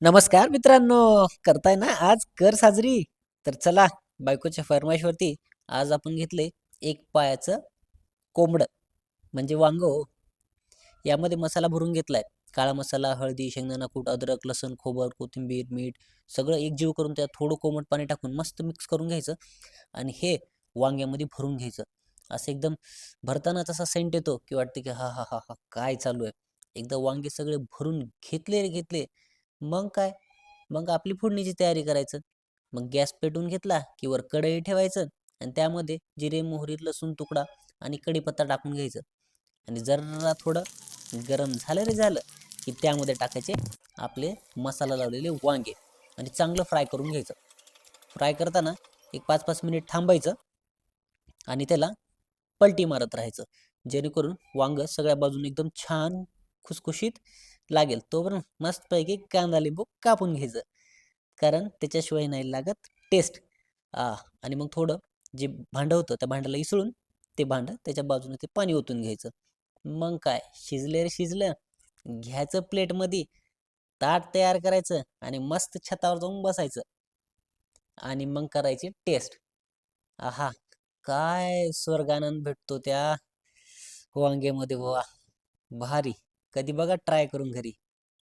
नमस्कार मित्रांनो. करताय ना आज कर साजरी. तर चला, बायकोच्या फरमाईशवरती आज आपण घेतले एक पायाचं कोंबडं म्हणजे वांग हो. यामध्ये मसाला भरून घेतलाय. काळा मसाला, हळदी, शेंगदाणा कूट, अद्रक, लसूण, खोबर, कोथिंबीर, मीठ सगळं एकजीव करून त्यात थोडं कोमट पाणी टाकून मस्त मिक्स करून घ्यायचं आणि हे वांग्यामध्ये भरून घ्यायचं. असं एकदम भरताना तसा सेंट येतो की वाटते की हा हा हा हा काय चालू आहे. एकदा वांगे सगळे भरून घेतले रे घेतले. मग काय? मग आपली फोडणीची तयारी करायचं. मग गॅस पेटवून घेतला की वर कढई ठेवायचं आणि त्यामध्ये जिरे, मोहरी, लसूण तुकडा आणि कढीपत्ता टाकून घ्यायचं आणि जरा थोडं गरम झालं रे झालं की त्यामध्ये टाकायचे आपले मसाला लावलेले वांगे आणि चांगलं फ्राय करून घ्यायचं. फ्राय करताना एक 5-5 मिनिट थांबायचं आणि त्याला पलटी मारत राहायचं. जेणेकरून वांग सगळ्या बाजूने एकदम छान खुसखुशीत लागेल. तोपर्यंत मस्तपैकी कांदा लिंबू कापून घ्यायचं. कारण त्याच्याशिवाय नाही लागत टेस्ट. आणि मग थोडं जे भांडं होतं त्या भांड्याला इसळून ते भांडं त्याच्या बाजूने ते पाणी ओतून घ्यायचं. मग काय शिजले रे शिजलं. घ्यायचं प्लेटमध्ये, ताट तयार करायचं आणि मस्त छतावर जाऊन बसायचं आणि मग करायची टेस्ट. आहा! काय स्वर्गानंद भेटतो त्या वांग्यामध्ये बुवा. भारी. कधी बघा ट्राय करून घरी.